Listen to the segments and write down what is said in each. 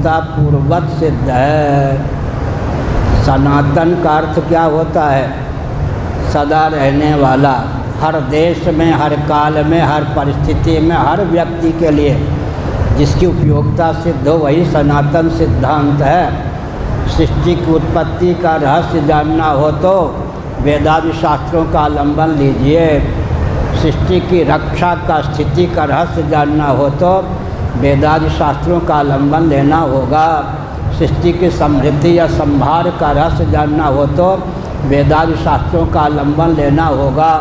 निर्विघ्नता पूर्वक सिद्ध है। सनातन का अर्थ क्या होता है? सदा रहने वाला, हर देश में, हर काल में, हर परिस्थिति में, हर व्यक्ति के लिए जिसकी उपयोगिता सिद्ध हो वही सनातन सिद्धांत है। सृष्टि की उत्पत्ति का रहस्य जानना हो तो वेदादि शास्त्रों का आलंबन लीजिए। सृष्टि की रक्षा का, स्थिति का रहस्य जानना हो तो वेदादि शास्त्रों का आलंबन लेना होगा। सृष्टि की समृद्धि या संभार का रहस्य जानना हो तो वेदादि शास्त्रों का आलंबन लेना होगा।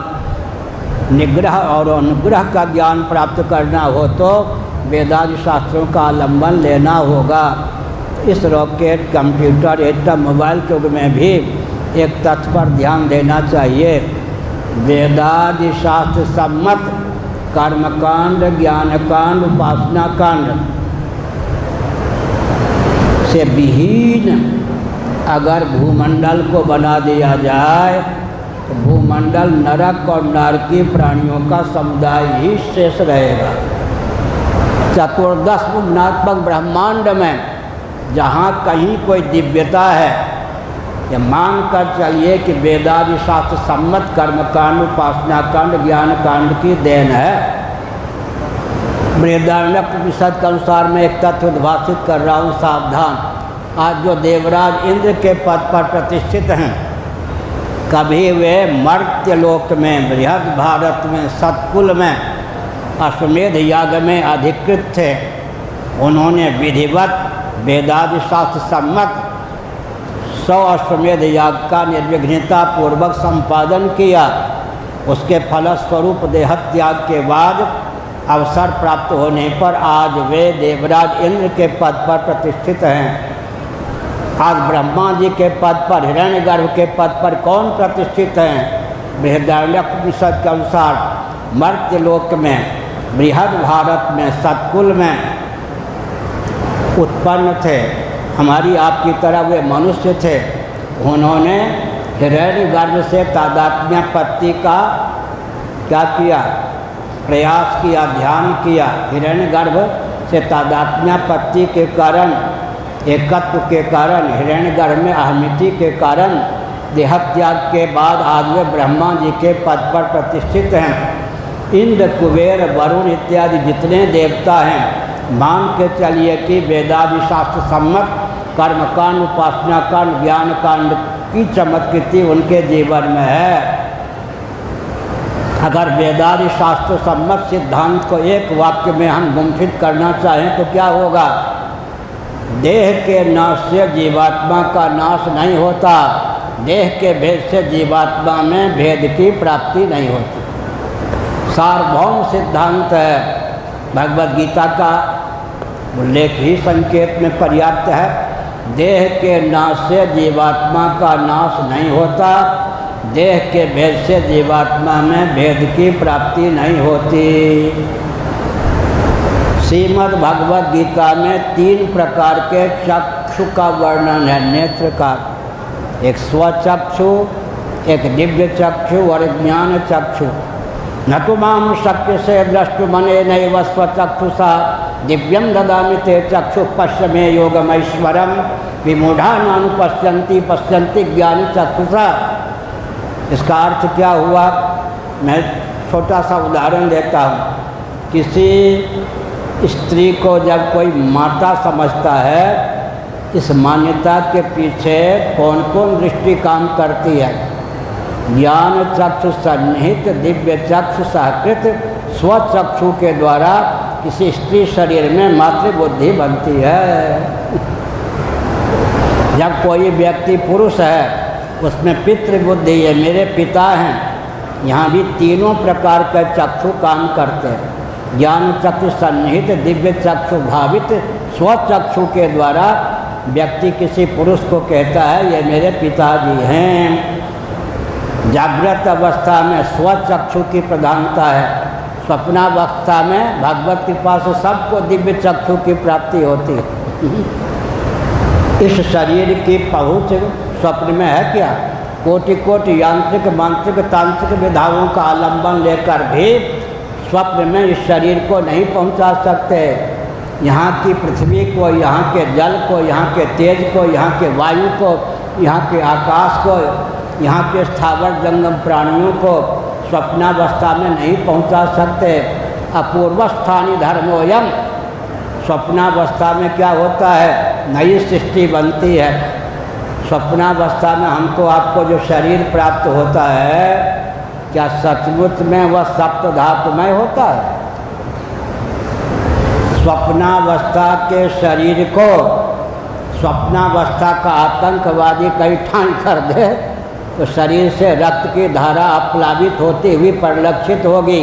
निग्रह और अनुग्रह का ज्ञान प्राप्त करना हो तो वेदादि शास्त्रों का आलंबन लेना होगा। इस रॉकेट, कंप्यूटर, एटम, मोबाइल के युग में भी एक तथ्य पर ध्यान देना चाहिए। वेदादि शास्त्र सम्मत कर्मकांड, ज्ञानकांड, उपासना कांड से विहीन अगर भूमंडल को बना दिया जाए तो भूमंडल नरक और नारकीय प्राणियों का समुदाय ही शेष रहेगा। चतुर्दश गुणात्मक ब्रह्मांड में जहाँ कहीं कोई दिव्यता है, ये मान कर चलिए कि वेदादि शास्त्र सम्मत कर्मकांड, उपासना कांड, ज्ञान कांड की देन है। बृहदारण्यक के अनुसार मैं एक तथ्य उद्भाषित कर रहा हूँ, सावधान। आज जो देवराज इंद्र के पद पर प्रतिष्ठित हैं, कभी वे मर्त्यलोक में, बृहद भारत में, सतकुल में, अश्वमेध याग में अधिकृत थे। उन्होंने विधिवत वेदादि शास्त्र सम्मत 100 अश्वमेध याग का निर्विघ्नता पूर्वक संपादन किया। उसके फलस्वरूप देहत्याग के बाद अवसर प्राप्त होने पर आज वे देवराज इंद्र के पद पर प्रतिष्ठित हैं। आज ब्रह्मा जी के पद पर, हिरण्यगर्भ के पद पर कौन प्रतिष्ठित हैं? बृहदारण्यक के अनुसार मर्त्यलोक में, बृहद भारत में, सतकुल में उत्पन्न थे। हमारी आपकी तरह वे मनुष्य थे। उन्होंने हिरण्यगर्भ से तादात्म्यपत्ति का क्या किया? प्रयास किया, ध्यान किया। हिरण्यगर्भ से तादात्म्यपत्ति के कारण, एकत्व के कारण, हिरण्यगर्भ में अहमिति के कारण देहत्याग के बाद आज वे ब्रह्मा जी के पद पर प्रतिष्ठित हैं। इंद्र, कुबेर, वरुण इत्यादि जितने देवता हैं, मान के चलिए कि वेदादि शास्त्र सम्मत कर्मकांड, उपासना कांड, ज्ञान कांड की चमत्कृति उनके जीवन में है। अगर वेदादि शास्त्र सम्मत सिद्धांत को एक वाक्य में हम गुंफित करना चाहें तो क्या होगा? देह के नाश से जीवात्मा का नाश नहीं होता, देह के भेद से जीवात्मा में भेद की प्राप्ति नहीं होती। सार्वभौम सिद्धांत है। भगवद गीता का उल्लेख ही संकेत में पर्याप्त है। देह के नाश से जीवात्मा का नाश नहीं होता, देह के भेद से जीवात्मा में भेद की प्राप्ति नहीं होती। श्रीमद् भगवद गीता में 3 प्रकार के चक्षु का वर्णन है, नेत्र का। एक स्वचक्षु, एक दिव्य चक्षु और ज्ञान चक्षु। न तो माम शक्य से द्रष्टुमने नैव स्वचक्षुषा दिव्यम ददामि ते चक्षु पश्य मे योगमैश्वरम विमूढ़ा नानुपश्यन्ति पश्यन्ति ज्ञान चक्षुषा। इसका अर्थ क्या हुआ? मैं छोटा सा उदाहरण देता हूँ। किसी स्त्री को जब कोई माता समझता है, इस मान्यता के पीछे कौन कौन दृष्टि काम करती है? ज्ञान चक्षु सन्निहित दिव्य चक्षु सहकृत स्वचक्षु के द्वारा किसी स्त्री शरीर में मातृबुद्धि बनती है। जब कोई व्यक्ति पुरुष है, उसमें पितृबुद्धि है, मेरे पिता हैं। यहाँ भी तीनों प्रकार के चक्षु काम करते हैं। ज्ञान चक्षु सन्निहित दिव्य चक्षु भावित स्वचक्षु के द्वारा व्यक्ति किसी पुरुष को कहता है, ये मेरे पिताजी हैं। जागृत अवस्था में स्वचक्षु की प्रधानता है। स्वप्नावस्था में भगवत कृपा से सबको दिव्य चक्षु की प्राप्ति होती है। इस शरीर की पहुँच स्वप्न में है क्या? कोटि कोटि यांत्रिक, मानसिक, तांत्रिक विधाओं का आलंबन लेकर भी स्वप्न में इस शरीर को नहीं पहुंचा सकते। यहाँ की पृथ्वी को, यहाँ के जल को, यहाँ के तेज को, यहाँ के वायु को, यहाँ के आकाश को, यहाँ के स्थावर जंगम प्राणियों को स्वप्नावस्था में नहीं पहुँचा सकते। अपूर्वस्थानी धर्मोयम, स्वप्नावस्था में क्या होता है, नई सृष्टि बनती है। स्वप्नावस्था में हमको आपको जो शरीर प्राप्त होता है, क्या सचमुच में वह सप्त धातुमय होता है? स्वप्नावस्था के शरीर को स्वप्नावस्था का आतंकवादी कहीं ठान कर दे तो शरीर से रक्त की धारा अपलावित होती हुई परिलक्षित होगी।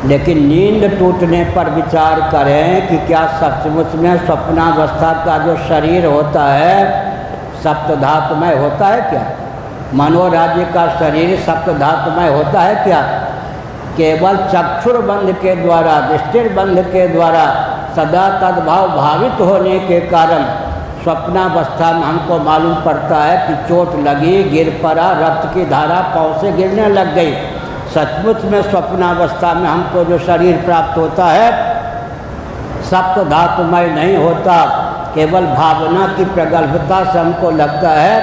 लेकिन नींद टूटने पर विचार करें कि क्या सचमुच में स्वप्नावस्था का जो शरीर होता है सप्त धातुमय होता है क्या? मनोराज्य का शरीर सप्त धातुमय होता है क्या? केवल चक्षुर्बंध के द्वारा, दृष्टिर्बंध के द्वारा सदा तद्भाव भावित होने के कारण स्वप्नावस्था में हमको मालूम पड़ता है कि चोट लगी, गिर पड़ा, रक्त की धारा पाँव से गिरने लग गई। सचमुच में स्वप्नावस्था में हमको जो शरीर प्राप्त होता है सप्त धातुमय नहीं होता। केवल भावना की प्रगल्भता से हमको लगता है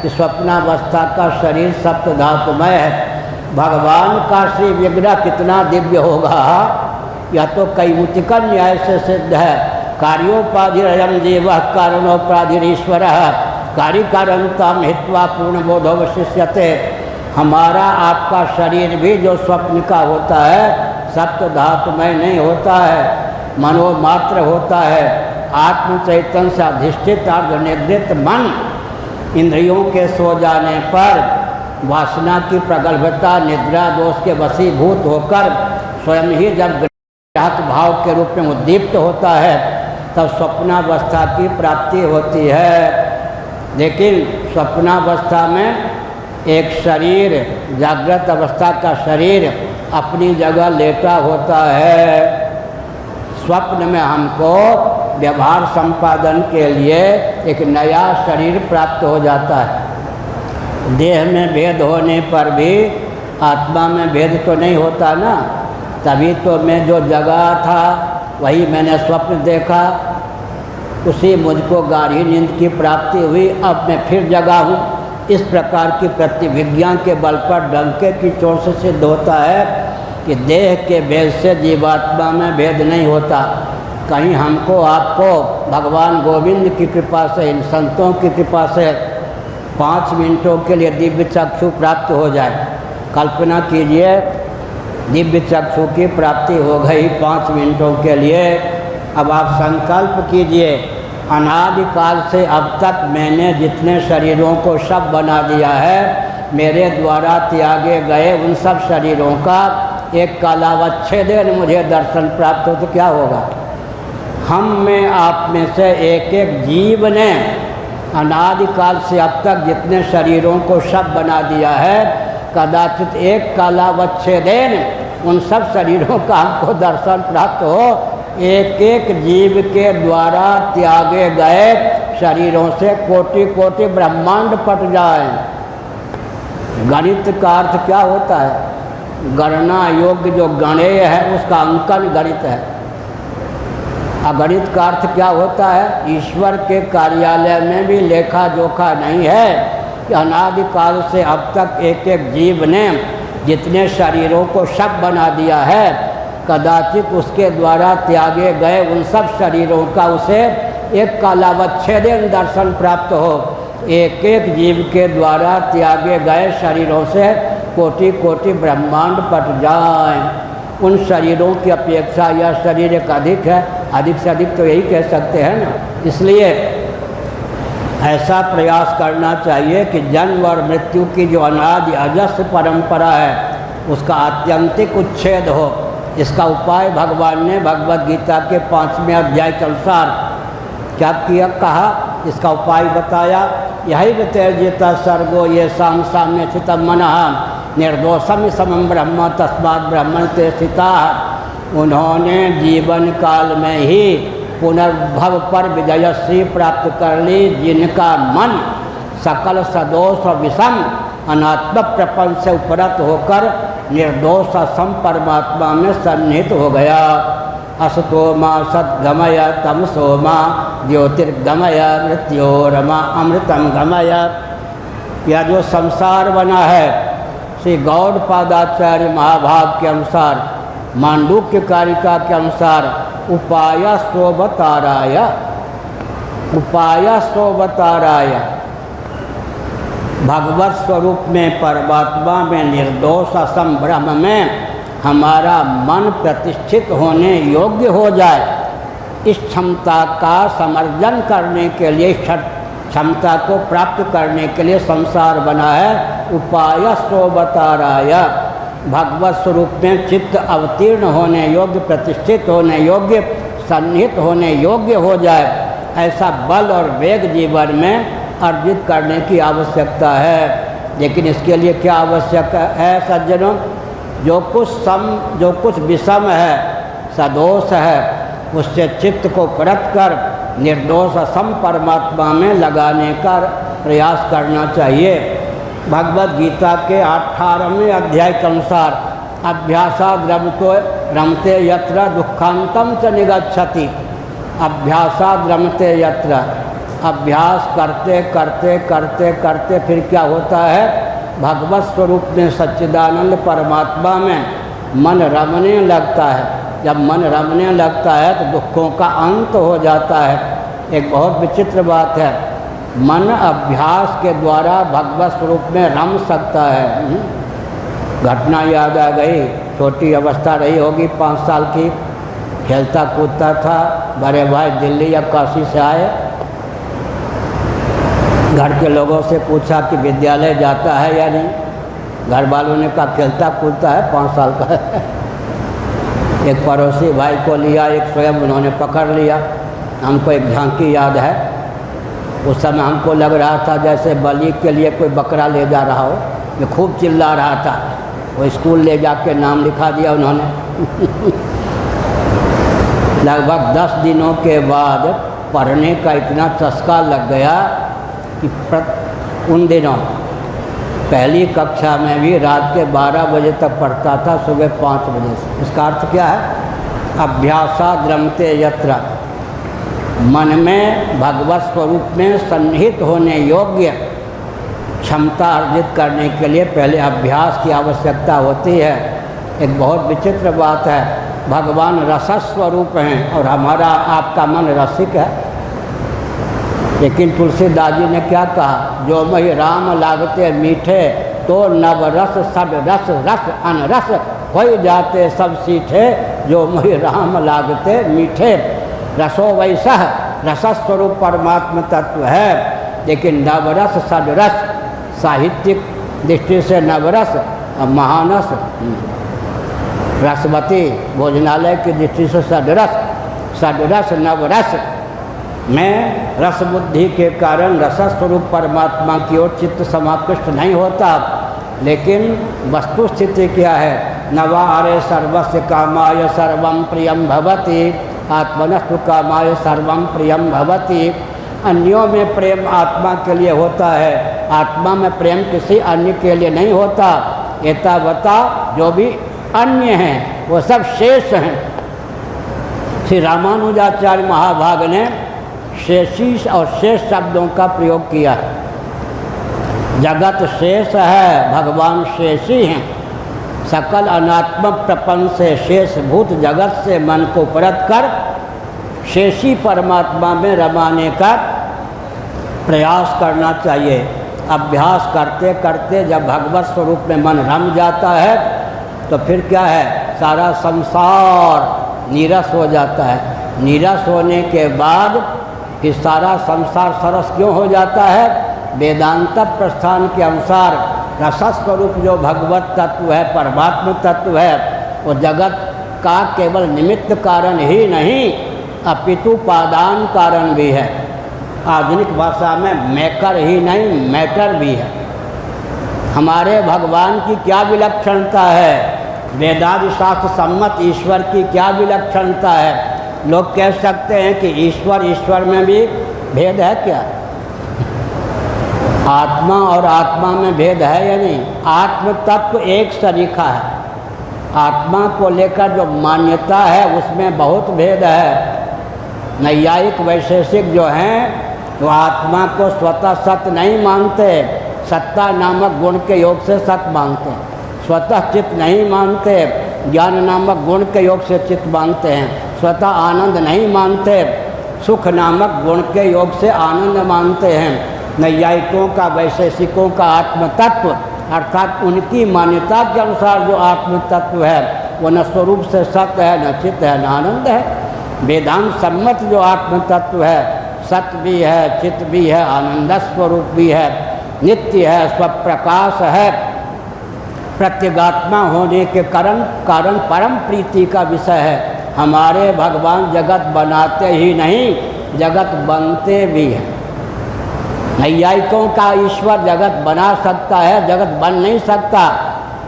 कि स्वप्नावस्था का शरीर सप्त धातुमय है। भगवान का श्री विग्रह कितना दिव्य होगा, यह तो कैमुतिका न्याय से सिद्ध है। कार्योपाधिरयम देव कारणोपाधिरीश्वर कार्य कारणताम हित्वा पूर्ण बोधोवशिष्यते। हमारा आपका शरीर भी जो स्वप्न का होता है सप्त धातुमय नहीं होता है, मनोमात्र होता है। आत्म चैतन्य से अधिष्ठित अर्धनिद्रित मन इंद्रियों के सो जाने पर वासना की प्रगल्भता निद्रा दोष के वशीभूत होकर स्वयं ही जब ग्राहक भाव के रूप में उद्दीप्त होता है तब स्वप्नावस्था की प्राप्ति होती है। लेकिन स्वप्नावस्था में एक शरीर, जागृत अवस्था का शरीर अपनी जगह लेटा होता है। स्वप्न में हमको व्यवहार संपादन के लिए एक नया शरीर प्राप्त हो जाता है। देह में भेद होने पर भी आत्मा में भेद तो नहीं होता ना। तभी तो मैं जो जगा था वही मैंने स्वप्न देखा, उसी मुझको गाढ़ी नींद की प्राप्ति हुई, अब मैं फिर जगा हूँ। इस प्रकार की प्रतिविज्ञा के बल पर डंके की चोट से सिद्ध होता है कि देह के भेद से जीवात्मा में भेद नहीं होता। कहीं हमको आपको भगवान गोविंद की कृपा से, इन संतों की कृपा से 5 मिनटों के लिए दिव्य चक्षु प्राप्त हो जाए। कल्पना कीजिए दिव्य चक्षु की प्राप्ति हो गई 5 मिनटों के लिए। अब आप संकल्प कीजिए, अनादिकाल से अब तक मैंने जितने शरीरों को सब बना दिया है, मेरे द्वारा त्यागे गए उन सब शरीरों का एक कालावच्छेदन मुझे दर्शन प्राप्त हो तो क्या होगा? हम में आप में से एक एक जीव ने अनादिकाल से अब तक जितने शरीरों को सब बना दिया है, कदाचित एक कालावच्छेदन उन सब शरीरों का हमको दर्शन प्राप्त हो। एक एक जीव के द्वारा त्यागे गए शरीरों से कोटि कोटि ब्रह्मांड पट जाए। गणित का अर्थ क्या होता है? गणना योग्य जो गणेय है उसका अंकन गणित है। अगणित का अर्थ क्या होता है? ईश्वर के कार्यालय में भी लेखा जोखा नहीं है कि अनादिकाल से अब तक एक एक जीव ने जितने शरीरों को सब बना दिया है, कदाचित उसके द्वारा त्यागे गए उन सब शरीरों का उसे एक कालावच्छेदन दर्शन प्राप्त हो। एक एक जीव के द्वारा त्यागे गए शरीरों से कोटि कोटि ब्रह्मांड पट जाए। उन शरीरों की अपेक्षा यह शरीर एक अधिक है, अधिक से अधिक तो यही कह सकते हैं ना। इसलिए ऐसा प्रयास करना चाहिए कि जन्म और मृत्यु की जो अनादि अजस्र परंपरा है उसका आत्यंतिक उच्छेद हो। इसका उपाय भगवान ने भगवद गीता के 5वें अध्याय के अनुसार क्या किया, कहा, इसका उपाय बताया। यही वित्यर्जिता सर्गो ये शाम साम्य स्थितम मनः निर्दोषम समम ब्रह्म तस्मात् ब्रह्मण ते स्थिता। उन्होंने जीवन काल में ही पुनर्भव पर विजयश्री प्राप्त कर ली, जिनका मन सकल सदोष और विषम अनात्म प्रपंच से उपरत होकर निर्दोष असम परमात्मा में सन्निहित हो गया। असतोमा सद्गमय तमसोमा ज्योतिर्गमय मृत्योरमा अमृतम गमय। यह जो संसार बना है श्री गौड़पादाचार्य महाभाग के अनुसार, मांडूक्य कारिका के अनुसार उपायस्तोबताराय, उपायस्तोबताराय भगवत स्वरूप में, परमात्मा में, निर्दोष असम ब्रह्म में हमारा मन प्रतिष्ठित होने योग्य हो जाए, इस क्षमता का समर्जन करने के लिए, क्षमता को प्राप्त करने के लिए संसार बना है। उपायस्तोबताराय भगवत स्वरूप में चित्त अवतीर्ण होने योग्य, प्रतिष्ठित होने योग्य, सन्निहित होने योग्य हो जाए, ऐसा बल और वेग जीवन में अर्जित करने की आवश्यकता है। लेकिन इसके लिए क्या आवश्यक है सज्जनों? जो कुछ विषम है, सदोष है, उससे चित्त को परत कर निर्दोष असम परमात्मा में लगाने का प्रयास करना चाहिए। भगवद गीता के 18वें अध्याय के अनुसार अभ्यासाद रमते यत्र दुखांतम च निगच्छति। अभ्यासाद रमते यत्र, अभ्यास करते करते करते करते फिर क्या होता है? भगवत स्वरूप में, सच्चिदानंद परमात्मा में मन रमने लगता है। जब मन रमने लगता है तो दुखों का अंत हो जाता है। एक बहुत विचित्र बात है, मन अभ्यास के द्वारा भगवत स्वरूप में रम सकता है। घटना याद आ गई, छोटी अवस्था रही होगी 5 साल की, खेलता कूदता था, बड़े भाई दिल्ली या काशी से आए, घर के लोगों से पूछा कि विद्यालय जाता है या नहीं। घर वालों ने कहा खेलता कूदता है, 5 साल का है। एक पड़ोसी भाई को लिया, एक स्वयं उन्होंने पकड़ लिया। हमको एक झांकी याद है, उस समय हमको लग रहा था जैसे बलि के लिए कोई बकरा ले जा रहा हो। मैं खूब चिल्ला रहा था, वो स्कूल ले जाके नाम लिखा दिया उन्होंने। लगभग 10 दिनों के बाद पढ़ने का इतना चस्का लग गया कि उन दिनों पहली कक्षा में भी रात के 12 बजे तक पढ़ता था, सुबह 5 बजे से। इसका अर्थ क्या है? अभ्यासाद रमते यत्र, मन में भगवत स्वरूप में सन्निहित होने योग्य क्षमता अर्जित करने के लिए पहले अभ्यास की आवश्यकता होती है। एक बहुत विचित्र बात है, भगवान रसस्वरूप हैं और हमारा आपका मन रसिक है। लेकिन तुलसीदास जी ने क्या कहा? जो मही राम लागते मीठे, तो नव रस सड रस रस अनरस हो जाते सब सीठे। जो मही राम लागते मीठे, रसो वैसा रसस्वरूप परमात्म तत्व है। लेकिन नवरस सडरस, साहित्यिक दृष्टि से नवरस, महानस रसवती, भोजनालय की दृष्टि से सडरस, सडरस नवरस में रस बुद्धि के कारण रसस्वरूप परमात्मा की ओर चित्त समाकृष्ट नहीं होता। लेकिन वस्तु स्थिति क्या है? नवारे सर्वस्य कामाय सर्वं प्रियं भवति, आत्मनस्तु कामाय सर्वं प्रियं भवति। अन्यों में प्रेम आत्मा के लिए होता है, आत्मा में प्रेम किसी अन्य के लिए नहीं होता। एतावता जो भी अन्य हैं वो सब शेष हैं। श्री रामानुजाचार्य महाभाग ने शेषी और शेष शब्दों का प्रयोग किया। जगत शेष है, भगवान शेषी हैं। सकल अनात्म प्रपंच से, शेषभूत जगत से मन को परत कर शेषी परमात्मा में रमाने का प्रयास करना चाहिए। अभ्यास करते करते जब भगवत स्वरूप में मन रम जाता है तो फिर क्या है? सारा संसार नीरस हो जाता है। नीरस होने के बाद कि सारा संसार सरस क्यों हो जाता है? वेदांत प्रस्थान के अनुसार रसस्वरूप जो भगवत तत्व है, परमात्म तत्व है, वो जगत का केवल निमित्त कारण ही नहीं अपितु पादान कारण भी है। आधुनिक भाषा में मेकर ही नहीं, मैटर भी है। हमारे भगवान की क्या विलक्षणता है? वेदादि शास्त्र सम्मत ईश्वर की क्या विलक्षणता है? लोग कह सकते हैं कि ईश्वर में भी भेद है क्या? आत्मा और आत्मा में भेद है या नहीं? आत्म तत्व एक सरीखा है। आत्मा को लेकर जो मान्यता है उसमें बहुत भेद है। नैयायिक वैशेषिक जो हैं वो आत्मा को स्वतः सत्य नहीं मानते, सत्ता नामक गुण के योग से सत्य मानते हैं। स्वतः चित्त नहीं मानते, ज्ञान नामक गुण के योग से चित्त मानते हैं। स्वतः आनंद नहीं मानते, सुख नामक गुण के योग से आनंद मानते हैं। नैयायिकों का, वैशेषिकों का आत्म तत्व अर्थात उनकी मान्यता के अनुसार जो आत्म तत्व है वो न स्वरूप से सत्य है, न चित्त है, न आनंद है। वेदांत सम्मत जो आत्म तत्व है सत्य भी है, चित्त भी है, आनंद स्वरूप भी है, नित्य है, स्वप्रकाश है, प्रत्यगात्मा होने के कारण परम प्रीति का विषय है। हमारे भगवान जगत बनाते ही नहीं, जगत बनते भी हैं। नैयायिकों का ईश्वर जगत बना सकता है, जगत बन नहीं सकता।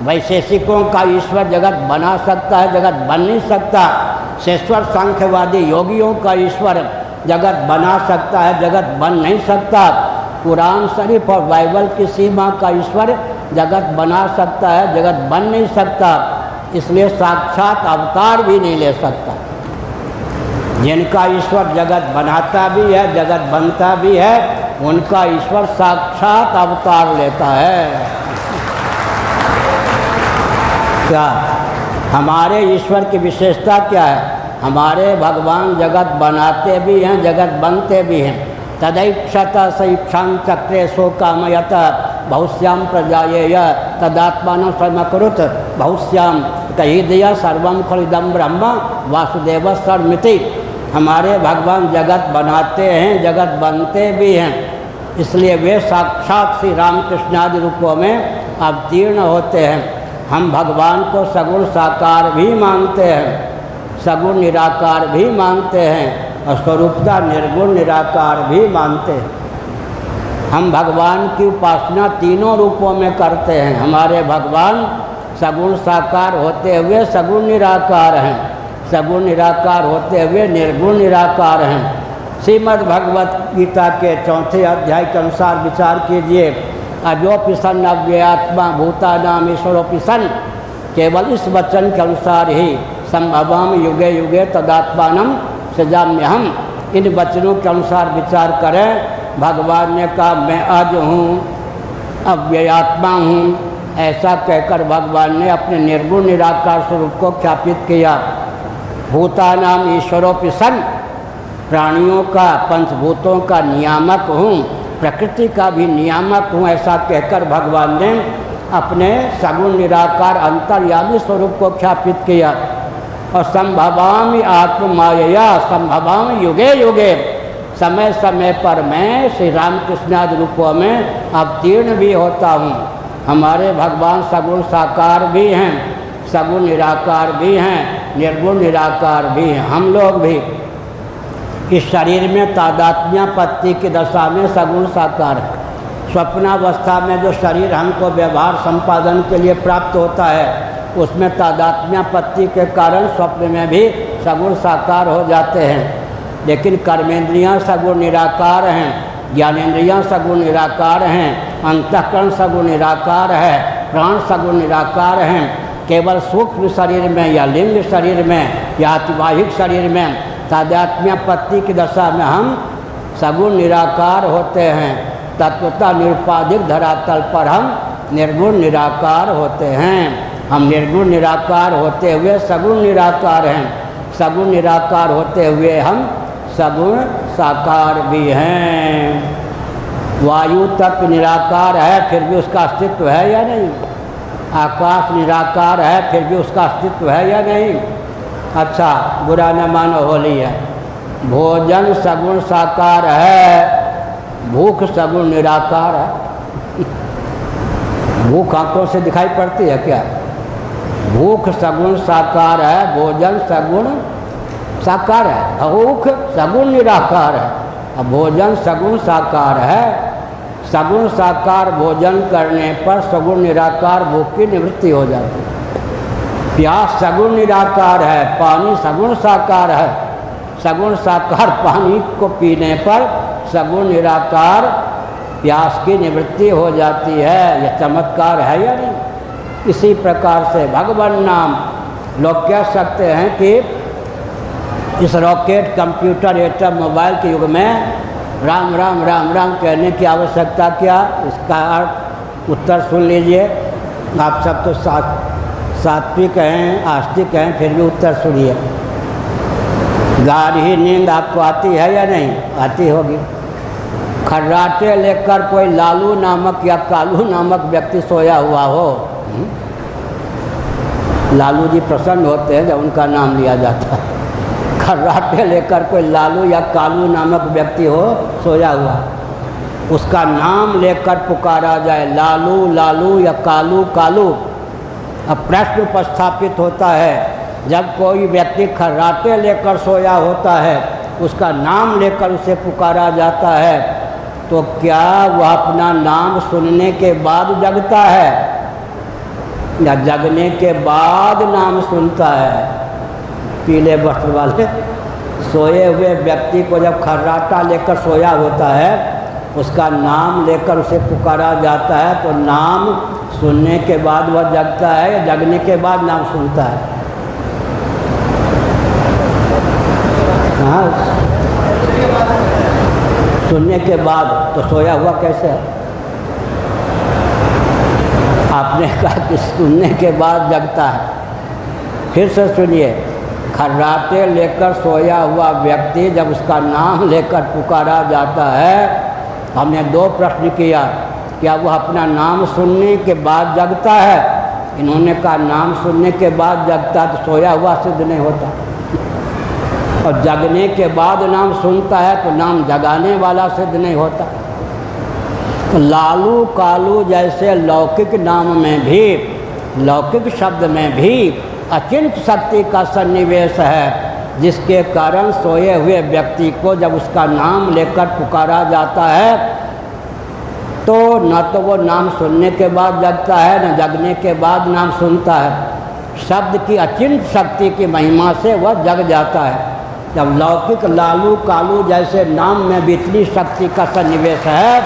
वैशेषिकों का ईश्वर जगत बना सकता है, जगत बन नहीं सकता। शेश्वर सांख्यवादी योगियों का ईश्वर जगत बना सकता है, जगत बन नहीं सकता। कुरान शरीफ और बाइबल की सीमा का ईश्वर जगत बना सकता है, जगत बन नहीं सकता। इसलिए साक्षात अवतार भी नहीं ले सकता। जिनका ईश्वर जगत बनाता भी है, जगत बनता भी है, उनका ईश्वर साक्षात अवतार लेता है। क्या हमारे ईश्वर की विशेषता क्या है? हमारे भगवान जगत बनाते भी हैं, जगत बनते भी हैं। तदैक्षत सईक्षां चक्रे सो कामयत बहुश्याम प्रजाएय तदात्मान स्वयमकृत बहुश्याम तहिदय सर्वम खलिदम ब्रह्म वासुदेव सर्वमिति। हमारे भगवान जगत बनाते हैं, जगत बनते भी हैं। इसलिए वे साक्षात श्री रामकृष्णादि रूपों में अवतीर्ण होते हैं। हम भगवान को सगुण साकार भी मानते हैं, सगुण निराकार भी मानते हैं और स्वरूपता निर्गुण निराकार भी मानते हैं। हम भगवान की उपासना तीनों रूपों में करते हैं। हमारे भगवान सगुण साकार होते हुए सगुण निराकार हैं, सगुण निराकार होते हुए निर्गुण निराकार हैं। श्रीमद् भगवत गीता के 4 अध्याय के अनुसार विचार कीजिए। अजोपि सन् अव्ययात्मा भूतानाम ईश्वरोपि सन्, केवल इस वचन के अनुसार ही संभवाम युगे युगे तदात्मानम सजाम्यहम। इन वचनों के अनुसार विचार करें। भगवान ने कहा मैं अज हूँ, अव्ययात्मा हूँ, ऐसा कहकर भगवान ने अपने निर्गुण निराकार स्वरूप को ख्यापित किया। भूतानाम ईश्वरोपि सन्, प्राणियों का, पंचभूतों का नियामक हूँ, प्रकृति का भी नियामक हूँ, ऐसा कहकर भगवान ने अपने सगुण निराकार अंतर्यामी स्वरूप को ख्यापित किया। और संभवामि आत्ममायया संभवामि युगे युगे, समय समय पर मैं श्री रामकृष्णादि रूपों में अवतीर्ण भी होता हूँ। हमारे भगवान सगुण साकार भी हैं, सगुण निराकार भी हैं, निर्गुण निराकार भी हैं। हम लोग भी इस शरीर में तादात्म्यापत्ति की दशा में सगुण साकार है। स्वप्नावस्था में जो शरीर हमको व्यवहार संपादन के लिए प्राप्त होता है उसमें तादात्म्यापत्ति के कारण स्वप्न में भी सगुण साकार हो जाते हैं। लेकिन कर्मेंद्रियां सगुण निराकार हैं, ज्ञानेंद्रियां सगुण निराकार हैं, अंतःकरण सगुण निराकार है, प्राण सगुण निराकार हैं। केवल सूक्ष्म शरीर में या लिंग शरीर में या अतिवाहिक शरीर में तादात्म्यापत्ति की दशा में हम सगुण निराकार होते हैं। तत्वता निरुपाधिक धरातल पर हम निर्गुण निराकार होते हैं। हम निर्गुण निराकार होते हुए सगुण निराकार हैं, सगुण निराकार होते हुए हम सगुण साकार भी हैं। वायु तत्व निराकार है फिर भी उसका अस्तित्व है या नहीं? आकाश निराकार है फिर भी उसका अस्तित्व है या नहीं? अच्छा, बुरा न मानो, होली है। भोजन सगुण साकार है, भूख सगुण निराकार है। भूख आंखों से दिखाई पड़ती है क्या? भूख सगुण साकार है, भोजन सगुण साकार है, भूख सगुण निराकार है, अब भोजन सगुण साकार है। सगुण साकार भोजन करने पर सगुण निराकार भूख की निवृत्ति हो जाती है। प्यास सगुण निराकार है, पानी सगुण साकार है। सगुण साकार पानी को पीने पर सगुण निराकार प्यास की निवृत्ति हो जाती है। यह चमत्कार है या नहीं? इसी प्रकार से भगवान नाम लोग कह सकते हैं कि इस रॉकेट, कंप्यूटर, एटम, मोबाइल के युग में राम राम राम राम कहने की आवश्यकता क्या? इसका उत्तर सुन लीजिए। आप सब तो सात्विक हैं, आस्तिक हैं, फिर भी उत्तर सुनिए। गाढ़ी नींद आपको आती है या नहीं? आती होगी। खर्राटे लेकर कोई लालू नामक या कालू नामक व्यक्ति सोया हुआ हो, लालू जी प्रसन्न होते हैं जब उनका नाम लिया जाता है। खर्राटे लेकर कोई लालू या कालू नामक व्यक्ति हो सोया हुआ, उसका नाम लेकर पुकारा जाए, लालू लालू या कालू कालू। अब प्रश्न उपस्थापित होता है, जब कोई व्यक्ति खर्राटे लेकर सोया होता है, उसका नाम लेकर उसे पुकारा जाता है, तो क्या वह अपना नाम सुनने के बाद जगता है या जगने के बाद नाम सुनता है? पीले वस्त्र वाले सोए हुए व्यक्ति को जब खर्राटा लेकर सोया होता है, उसका नाम लेकर उसे पुकारा जाता है, तो नाम सुनने के बाद वह जगता है या जगने के बाद नाम सुनता है? हाँ, सुनने के बाद। तो सोया हुआ कैसे है? आपने कहा कि सुनने के बाद जगता है। फिर से सुनिए, खर्राटे लेकर सोया हुआ व्यक्ति जब उसका नाम लेकर पुकारा जाता है, हमने दो प्रश्न किया, क्या वह अपना नाम सुनने के बाद जगता है? इन्होंने कहा नाम सुनने के बाद जगता, तो सोया हुआ सिद्ध नहीं होता। और जगने के बाद नाम सुनता है तो नाम जगाने वाला सिद्ध नहीं होता। तो लालू कालू जैसे लौकिक नाम में भी, लौकिक शब्द में भी अचिंत शक्ति का सन्निवेश है, जिसके कारण सोए हुए व्यक्ति को जब उसका नाम लेकर पुकारा जाता है, तो न तो वो नाम सुनने के बाद जगता है, न जगने के बाद नाम सुनता है। शब्द की अचिंत शक्ति की महिमा से वह जग जाता है। जब लौकिक लालू कालू जैसे नाम में भी इतनी शक्ति का सन्निवेश है,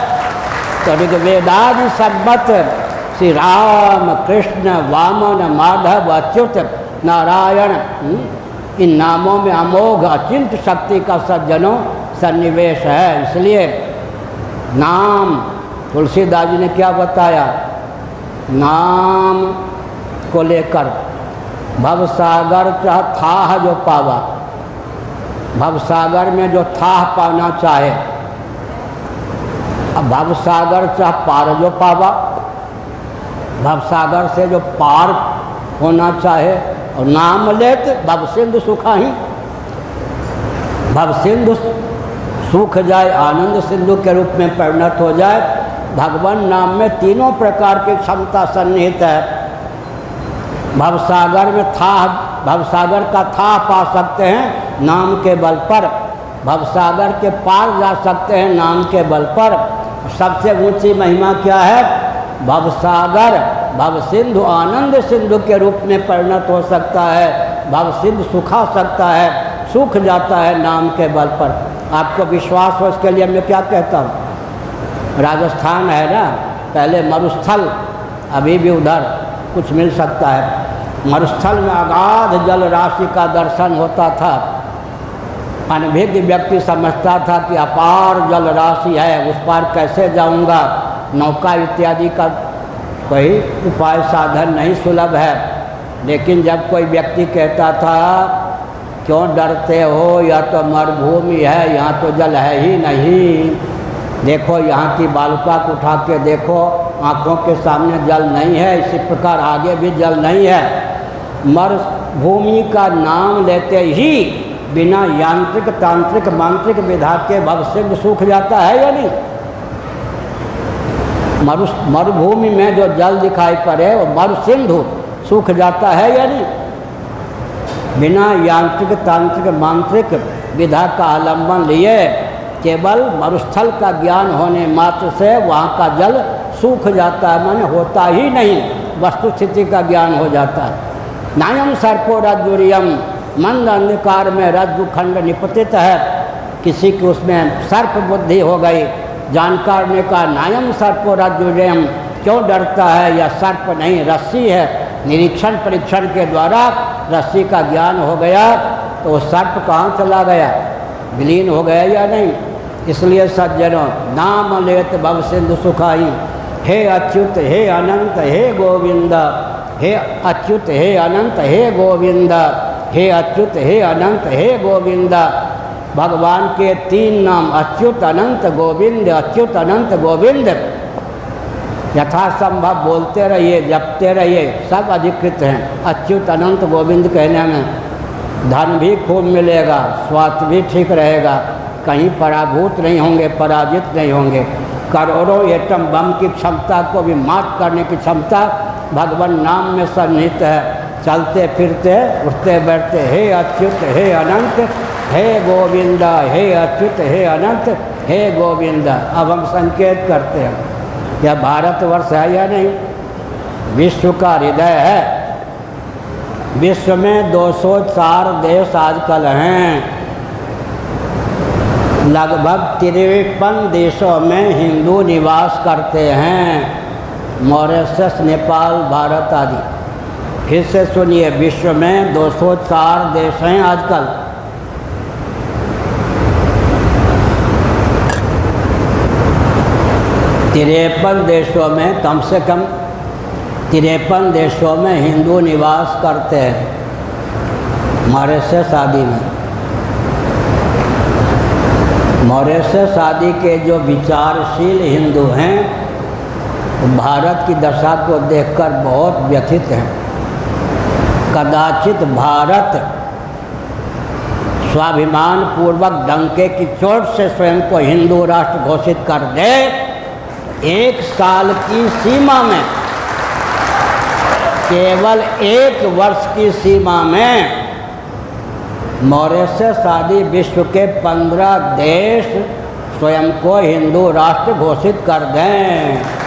तो ऋग्वेदादि संबत श्री राम, कृष्ण, वामन, माधव, अच्युत, नारायण, इन नामों में अमोघ अचिंत शक्ति का सज्जनों सन्निवेश है। इसलिए नाम, तुलसीदास जी ने क्या बताया? नाम को लेकर भवसागर चाह थाह जो पावा, भवसागर में जो थाह पाना चाहे, अब भवसागर चाह पार जो पावा, भवसागर से जो पार होना चाहे, और नाम लेत भव सिंधु सुखा ही, भव सिंधु सूख जाए, आनंद सिंधु के रूप में परिणत हो जाए। भगवान नाम में तीनों प्रकार की क्षमता सन्निहित है। भवसागर में था, भवसागर का था पा सकते हैं नाम के बल पर, भवसागर के पार जा सकते हैं नाम के बल पर। सबसे ऊंची महिमा क्या है? भवसागर भव सिंधु आनंद सिंधु के रूप में परिणत हो सकता है, भव सिंधु सुखा सकता है, सूख जाता है नाम के बल पर। आपको विश्वास हो इसके लिए मैं क्या कहता हूँ? राजस्थान है ना, पहले मरुस्थल, अभी भी उधर कुछ मिल सकता है। मरुस्थल में अगाध जल राशि का दर्शन होता था। अनभिज्ञ व्यक्ति समझता था कि अपार जल राशि है, उस पार कैसे जाऊंगा, नौका इत्यादि का कोई उपाय साधन नहीं सुलभ है। लेकिन जब कोई व्यक्ति कहता था क्यों डरते हो, या तो मरुभूमि है, यहाँ तो जल है ही नहीं, देखो यहाँ की बालुका को उठा के देखो, आँखों के सामने जल नहीं है, इसी प्रकार आगे भी जल नहीं है। मरुभूमि का नाम लेते ही बिना यांत्रिक तांत्रिक मांत्रिक विधा के भवसिंधु सूख जाता है या नहीं? मरुभूमि में जो जल दिखाई पड़े वो मरुसिंधु सूख जाता है या नहीं? बिना यांत्रिक तांत्रिक मांत्रिक विधा का आलम्बन लिए केवल मरुस्थल का ज्ञान होने मात्र से वहाँ का जल सूख जाता है, माने होता ही नहीं, वस्तु स्थिति का ज्ञान हो जाता है। नायम सर्पो रज्जुरियम, मंद अंधकार में रज्जु खंड निपतित है, किसी की उसमें सर्प बुद्धि हो गई, जानकार ने कहा नायम सर्पो रज्जुरियम, क्यों डरता है, यह सर्प नहीं रस्सी है, निरीक्षण परीक्षण के द्वारा रस्सी का ज्ञान हो गया तो सर्प कहाँ चला गया, विलीन हो गया या नहीं। इसलिए सज्जनों, नाम लेत भव सिंधु सुखाई, हे अच्युत हे अनंत हे गोविंद, हे अच्युत हे अनंत हे गोविंद, हे अच्युत हे अनंत हे गोविंद। भगवान के 3 नाम अच्युत अनंत गोविंद, अच्युत अनंत गोविंद यथासंभव बोलते रहिए, जपते रहिए, सब अधिकृत हैं। अच्युत अनंत गोविंद कहने में धन भी खूब मिलेगा, स्वास्थ्य भी ठीक रहेगा, कहीं पराभूत नहीं होंगे, पराजित नहीं होंगे। करोड़ों एटम बम की क्षमता को भी मात करने की क्षमता भगवान नाम में सन्निहित है। चलते फिरते उठते बैठते, हे अच्युत हे अनंत हे गोविंद, हे अच्युत हे अनंत हे गोविंद। अब हम संकेत करते हैं, यह भारतवर्ष है या नहीं, विश्व का हृदय है। विश्व में 204 देश आजकल हैं। लगभग 53 देशों में हिंदू निवास करते हैं, मॉरिशस, नेपाल, भारत आदि। फिर से सुनिए, विश्व में 204 देश हैं आजकल। तिरपन देशों में, कम से कम 53 देशों में हिंदू निवास करते हैं, मॉरिशस आदि में। मॉरिशस आदि के जो विचारशील हिंदू हैं, भारत की दशा को देखकर बहुत व्यथित हैं। कदाचित भारत स्वाभिमान पूर्वक डंके की चोट से स्वयं को हिंदू राष्ट्र घोषित कर दे। 1 साल की सीमा में, केवल 1 वर्ष की सीमा में मॉरिशस आदि विश्व के 15 देश स्वयं को हिंदू राष्ट्र घोषित कर दें।